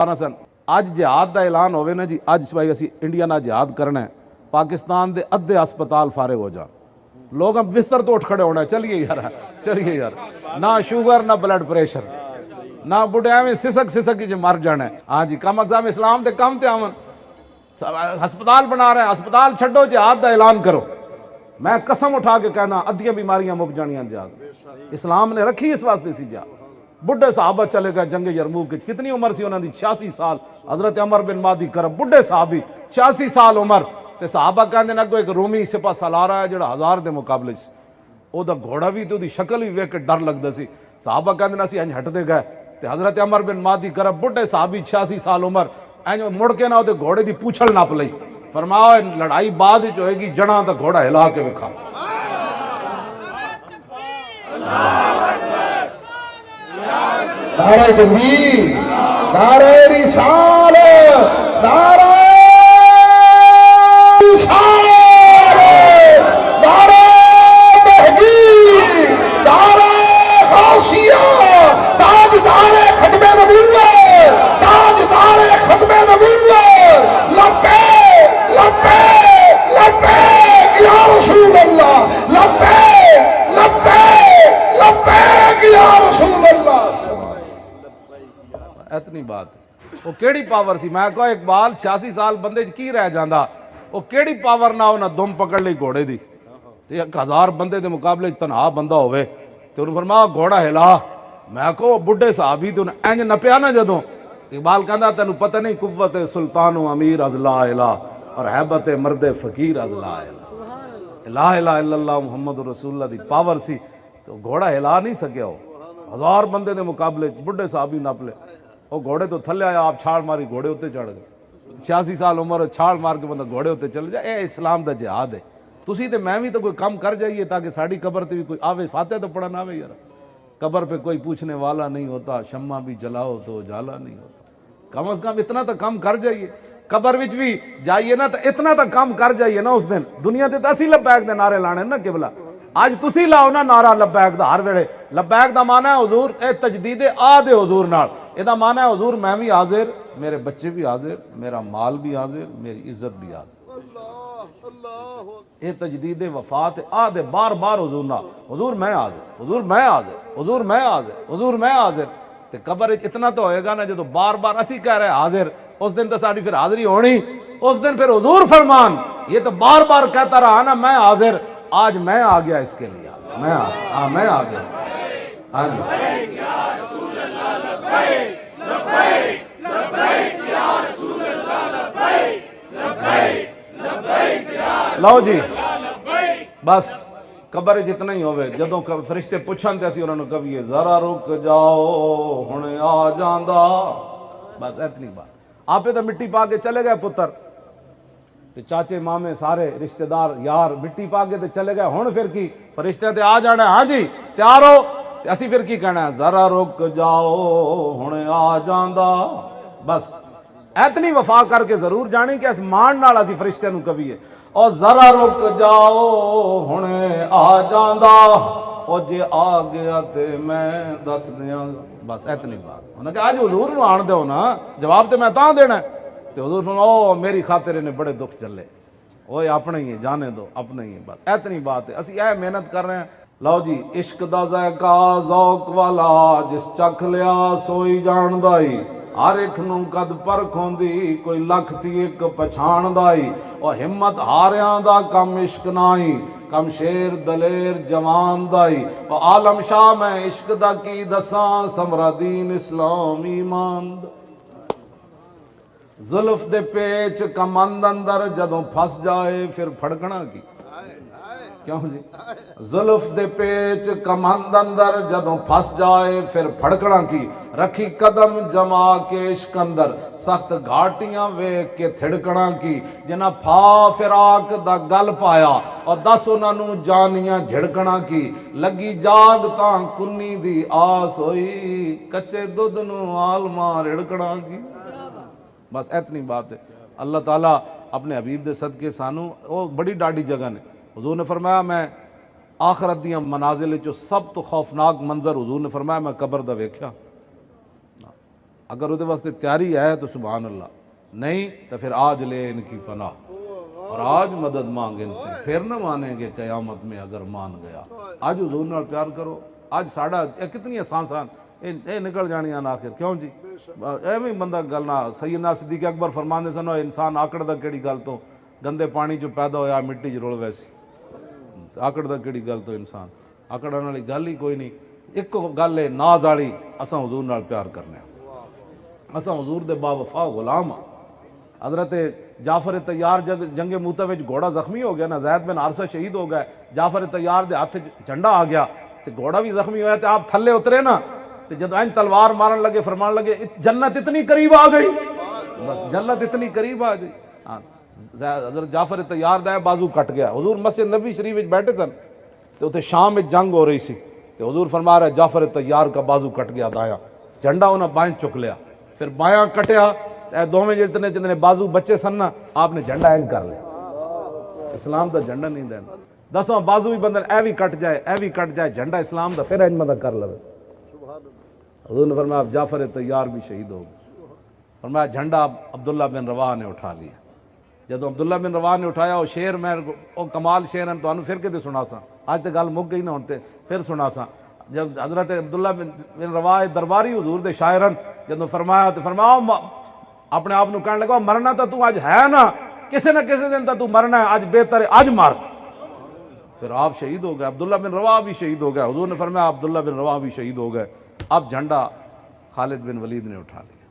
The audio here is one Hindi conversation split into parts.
सन अज जिहाद का ऐलान होवे ना जी, अज भाई असी इंडिया नाल जिहाद करना है, पाकिस्तान के अद्धे अस्पताल फारे हो जान, लोग हम बिस्तर तो उठ खड़े होना, चलिए यार चलिए यार, ना शुगर ना ब्लड प्रेशर ना बुढ़े एवं सिसक सिसक जो मर जाना है। हाँ जी, कम अज़ कम इस्लाम के कम ते आवन, हस्पताल बना रहे हैं, हस्पताल छड्डो जिहाद का ऐलान करो। मैं कसम उठा के कहना अद्धियां बीमारियां मुक जानियां जिहाद इस्लाम ने रखी इस वास्ते सी जिहाद। बुढ़े साहबा चले गए जंगे यरमूक, कितनी उम्र सी उन्होंने 86 साल। हजरत अमर बिन मादी करब बुढ़े साहबी 86 साल उम्र, ते साहबा कहते ना कोई एक रोमी सिपा सलारा है जो 1000 के मुकाबले ओदा घोड़ा भी तो ओदी शक्ल भी वेख के डर लगता सी। साहबा कहते ना इंज हटते गए, ते हजरत अमर बिन मादी करब बुढ़े साहबी 86 साल उम्र इंज मुड़ के ना ओदे घोड़े की पूछल नप लई, फरमाया लड़ाई बाद विच होएगी, जड़ा दा घोड़ा हिला के विखा। नारे तकबीर, नारे रिसालत, नारे रिसालत, नारे तहकीक, नारे गासिया, ताजदारे खत्मे नबूवत, ताजदारे खत्मे नबूवत, लब्बैक लब्बैक लब्बैक या रसूल अल्लाह, लब्बैक लब्बैक लब्बैक या रसूल अल्लाह। इतनी बात वो केड़ी पावर सी। मैं कहो इकबाल 86 साल बंदे की रह जाता, वो केड़ी पावर ना उन्हें दुम पकड़ ली घोड़े की, 1000 बंदे के मुकाबले तनहा बंदा होवे ते उन्हें फरमाया घोड़ा हिला। मैं कहो बुढ़े साहबी तो इंज नपिया ना जदों, इकबाल कहता तेन पता नहीं कुव्वत सुल्तान अमीर अजला इला और हैबत मर्द फकीर अजला इला इला इल्लल्लाह मुहम्मद रसूलुल्लाह दी पावर सी, तो घोड़ा हिला नहीं सकिया। वो 1000 बंदे के मुकाबले बुढ़े साहबी नप ले, वो घोड़े तो थले आया, आप छाल मारी घोड़े उत्ते चढ़ गए। 86 साल उम्र, छाल मार के बंदा घोड़े उत्ते चल जाए, ये इस्लाम का जिहाद है। तुसी ते मैं भी तो कोई काम कर जाइए ताकि साड़ी कबर पे भी कोई आवे, फाते तो पढ़न आवे यार। कबर पे कोई पूछने वाला नहीं होता, शम्मा भी जलाओ तो जाला नहीं होता। कम अज कम इतना तो काम कर जाइए, कबर विच भी जाइए ना तो इतना तो काम कर जाइए ना। उस दिन दुनिया ते असी लब्बैक दे नारे लाने ना किबला, आज तुसी लाओ ना नारा लब्बैक दा हर वेले। लब्बैक दा माना है हुजूर ए तजदीद आ दे हुजूर नाल, एदा माना है हुजूर मैं भी हाजिर, मेरे बच्चे भी हाजिर, मेरा माल भी हाजिर, मेरी इज्जत भी हाजिर। ये तजदीद वफात आ दे बार बार हुजूर ना, हुजूर मैं हाजिर, हुजूर मैं हाजिर, हुजूर मैं हाजिर, हुजूर मैं हाजिर। ते कबर इतना तो होएगा ना जो बार बार असी कह रहे हाजिर, उस दिन तो साड़ी फिर हाजिरी होनी। उस दिन फिर हुजूर फरमान, ये तो बार बार कहता रहा ना मैं हाजिर, आज मैं आ गया इसके लिए, मैं आ गया। हाँ जी, लो जी बस कबर जितना ही होवे, जदों फरिश्ते पुछन ते असीं उन्होंने कहिए जरा रुक जाओ हुणे आ जांदा, बस इतनी बात। आपे तो मिट्टी पा के चले गए पुत्र, ते चाचे मामे सारे रिश्तेदार यार मिट्टी पा के ते चले गए, हुण फिर की फरिश्ते ते आ जाना। हाँ जी तैयार हो, ते असीं फिर की कहना है जरा रुक जाओ हुणे आ जांदा। बस इतनी वफा करके जरूर जानी कि इस मान नाल असीं फरिश्ते नूं कहिए और जरा रुक जाओ हुणे आ जांदा, और जे आ गया ते मैं दस दियांगा। बस इतनी बात। उन्हें कहा अज हुजूर नूं आण दो ना, जवाब तो मैं तां देना। तो हुजूर फरमाओ मेरी खातिर इन्हें बड़े दुख चले, ओए अपने ही है, जाने दो अपने ही है। बस इतनी बात है। असी यह मेहनत कर रहे हैं। लो जी इश्क दा ज़ायका ज़ौक वाला जिस चख लिया सोई जानदा ही, हर एक नूं कद परख होंदी कोई लख थी एक पछाणदा ही, और हिम्मत हारियां दा कम इश्क नाई, कम शेर दलेर जवान दा ही, और आलम शाह मैं इश्क दा की दसां समरा दीन इस्लाम ईमान दा। जुल्फ दे पेच कमंद अंदर जदों फस जाए फिर फड़कना की, क्यों जी? जुल्फ दे पेच कमंद अंदर जदों फस जाए फिर फड़कना की, रखी कदम जमा के इश्कंदर सख्त घाटियां वेख के थिड़कना की, जिन्हां फा फिराक दा गल पाया और 10 उन्होंने जानियां झिड़कना की, लगी जाग तां कुन्नी दी आस होई, कच्चे दुध नूं आलमा रिड़कना की। बस इतनी बात है। अल्लाह ताला अपने हबीब दे सदके सानू वो बड़ी डाडी जगह ने। हुजूर ने फरमाया मैं आखरत दियां मनाजिल चो सब तो खौफनाक मंजर हुजूर ने फरमाया मैं कबर दा वेख्या। अगर उहदे वास्ते तैयारी है तो सुभान अल्लाह, नहीं तो फिर आज ले इनकी पनाह और आज मदद मांगे इनसे, फिर न मानेंगे क़यामत में अगर मान गया। आज हुजूर नाल प्यार करो। आज साड़ा कितनी आसान ये निकल जानियां ना आखिर, क्यों जी एवं बंदा गल ना। सैयदना सिद्दीक़ अकबर फरमाते सन, इंसान आकड़दा केड़ी गल तो, गंदे पानी चो पैदा होया मिट्टी च रुल वैसी, आकड़दा केड़ी गल तो, इंसान आकड़न वाली गल ही कोई नहीं। एक गल है नाज वाली, असां हुजूर नाल प्यार करने, असां हुजूर दे बावफा गुलाम। हज़रत जाफर तैयार जंगे मूता विच घोड़ा जख्मी हो गया ना, ज़ैद बिन हारिसा शहीद हो गए, जाफर तैयार दे हथ झंडा आ गया तो घोड़ा भी जख्मी होया, तो आप थल्ले उतरे ना, तो जब अं तलवार मारन लगे फरमान लगे जन्नत इतनी करीब आ गई, बस जन्नत इतनी करीब आ गई। हाँ, हज़रत जाफर तैयार दा बाजू कट गया। हुजूर मस्जिद नबी शरीफ विच बैठे सन, तो उत्थे शाम में जंग हो रही सी, तो हुजूर फरमा रहे जाफर तैयार का बाजू कट गया दाया, झंडा उन्हें बाएं चुक लिया, फिर बायां कटिया, दोवें जितने जितने बाजू बच्चे सन ना, आपने झंडा इंज कर लिया। इस्लाम का झंडा नहीं देना, 10वां बाजू भी बंदे ए भी कट जाए, ए भी कट जाए, झंडा इस्लाम का फिर इंज मदद कर लवे। हुजूर ने फरमाया जाफर तैयार भी शहीद हो गए। फरमाया झंडा अब्दुल्ला बिन रवाह ने उठा लिया। जब अब्दुल्ला बिन रवाह ने उठाया, वो शेर मैं वो कमाल शेर है, तो फिर कितने सुना सा, आज तो गल मुक गई ना, होते फिर सुना सा। जब हजरत अब्दुल्ला बिन रवाह दरबारी हुजूर दे शायरन जब फरमाया, तो फरमाया अपने आप को कहने लगा मरना तो तू आज है ना, किसी न किसी दिन तो तू मरना है, आज बेहतर है आज मार। फिर आप शहीद हो गए, अब्दुल्ला बिन रवाह भी शहीद हो गया। हुजूर ने फरमाया अब्दुल्ला बिन रवाह भी शहीद हो गए। अब झंडा खालिद बिन वलीद ने उठा लिया।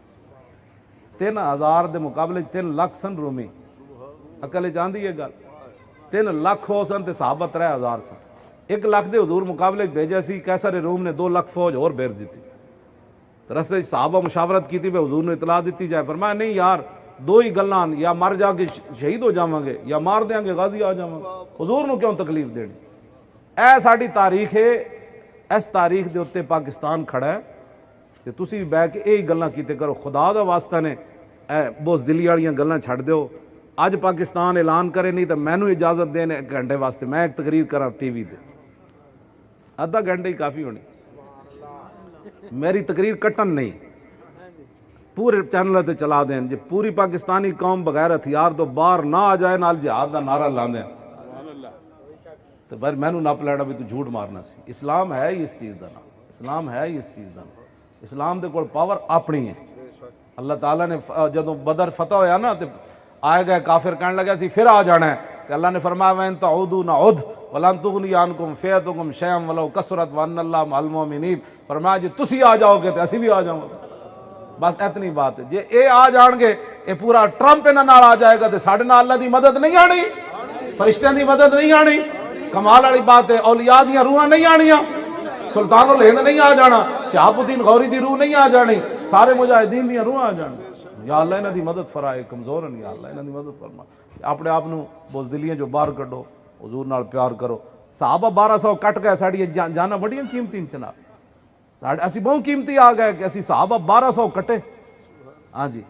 3000 के मुकाबले 3 लाख सन रोमी, अकल चाहती है गल, 3 लाख हो सन, सहाबा 3000 सन। 1 लाख के हजूर मुकाबले भेजा सी, कैसर रूम ने 2 लाख फौज और भेज दी। रस्ते सहाबा मुशावरत की थी, हजूर ने इतला दी जाए। फरमाया नहीं यार, 2 ही गल्लां, या मर जाके शहीद हो जावांगे या मार देंगे गाजी आ जावांगे, हजूर को क्यों तकलीफ देनी। ऐ साडी तारीख है, इस तारीख के उत्ते पाकिस्तान खड़ा है, तो तुसी भी बह के यही गल्लां कीते करो। खुदा दा वास्ता ने बुज़दिली वालियां गल्लां छड्ड दिओ। अज पाकिस्तान ऐलान करे, नहीं तो मैनू इजाजत देने 1 घंटे वास्ते मैं एक तकरीर करा टीवी पर, आधा घंटे ही काफ़ी होनी। मेरी तकरीर कटन नहीं, पूरे चैनल ते चला दें, जो पूरी पाकिस्तानी कौम बगैर हथियार तो बाहर ना आ जाए, नाल जिहाद का नारा ला दें, तो फिर मैनू नप लैना भी तू झूठ मारना सी। इस्लाम है ही इस चीज़ का नाम, इस्लाम है ही इस चीज़ का नाम। इस्लाम के कोल पावर अपनी है। अल्लाह ताला ने जदों बदर फतह होया ना, तो आए गए काफिर कहने लगे सी फिर आ जाना है, तो अल्लाह ने फरमाया वैन तऊदू ना उद वलन तुगनी अनकुम फ़िअतुकुम शैअन वलौ कसरत वअन्नल्लाह मअल मुमिनीन। फरमाया जी तुसी आ जाओगे तो असीं भी आ जाओगे, बस इतनी बात है। जे ये आ जाएंगे, ये पूरा ट्रंप इन्हां नाल आ जाएगा, तो साडे नाल अल्लाह दी मदद नहीं आनी, फरिश्तियां दी मदद नहीं आनी। कमाल वाली बात है, औलिया दी रूहां नहीं आनियां, सुल्तानुल हिंद नहीं आ जाना, शहाबुद्दीन गौरी दी रूह नहीं आ जानी, सारे मुजाहिदीन दी रूहां आ जानी। या अल्लाह इन्हां दी मदद फराए, कमजोर है, या अल्लाह इन्हां दी मदद फरमा। अपने आप नूं बुज़दिलियां जो बाहर कड्डो, हुजूर नाल प्यार करो। सहाबा 1200 कट गए, साड़ी जाना बड़ियां कीमती जनाब, साढ़े असी बहुत कीमती आ गए कि असी सहाबा 1200 कटे। हाँ जी,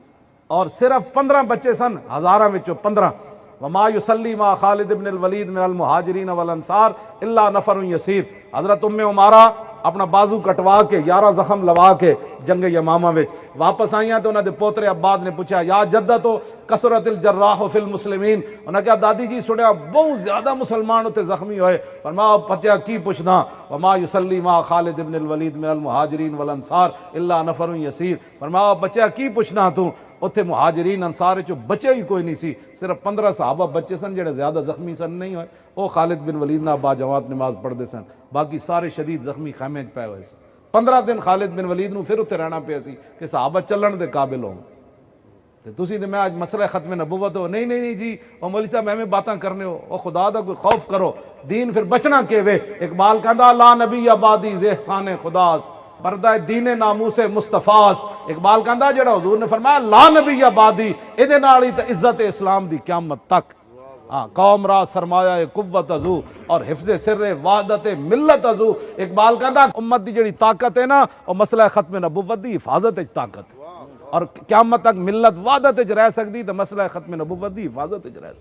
और सिर्फ 15 बच्चे सन, 1000 विचों 15। वमा युसल्ली मा खालिद इब्न वलीद मिनल मुहाजिरीन वल अंसार इल्ला नफरुन यसीर। हजरत उम्मे उमारा अपना बाजू कटवा के 11 जख्म लवा के जंगे यमामा विच वापस आईयां, तो उन्होंने पोतरे अब्बाद ने पूछा या जद्दा तो कसरतिल जर्राह फिल मुस्लिमीन। उन्हें कहा दादी जी सुनिया बहुत ज्यादा मुसलमान उत्ते जख्मी होए। फरमाया बच्चा की पूछना, वमा युसल्ली मा खालिद इब्न वलीद मिनल मुहाजिरीन वल अंसार इल्ला नफरुन यसीर। फरमाया बच्चा की पूछना तू, उत्थे मुहाजिरीन अंसार चो बचे ही कोई नहीं सी, सिर्फ 15 सहाबा बच्चे सन जेड़े ज्यादा जख्मी सन नहीं होए। वो खालिद बिन वलीद ना बाजमात नमाज पढ़ते सन, बाकी सारे शदीद जख्मी खैमे पे हुए सन। 15 दिन खालिद बिन वलीद नूं फिर उत्थे रहना पिया सी कि सहाबा चलन दे काबिल होण। ते तुसीं ते मैं अज मसला खत्म नबुवत हो, नहीं नहीं नहीं जी ओ मौलवी साहब एवें बातां करने हो, ओ खुदा दा कोई खौफ करो, दीन फिर बचना केवे। इकबाल कहंदा ला नबी आबादी ज़ेहसाने खुदास पर्दा दीने नामूसे मुस्तफास। इकबाल कहंदा जेड़ा हुजूर ने फरमाया ला नबी आबादी, इहदे नाल ही ते इज्जत इस्लाम दी क़यामत तक। हाँ, कौम रा सरमाया कुव्वत अजू और हिफ्ज़े सिर्रे वादत मिल्लत अजू। इकबाल कहंदा उम्मत दी जेड़ी ताकत है ना, वो मसला खत्म नबुव्वत दी हिफाजत ताकत, और क़यामत तक मिल्लत वादत रह सकदी, तो मसला खत्म नबुव्वत दी हिफाजत रह सकदी।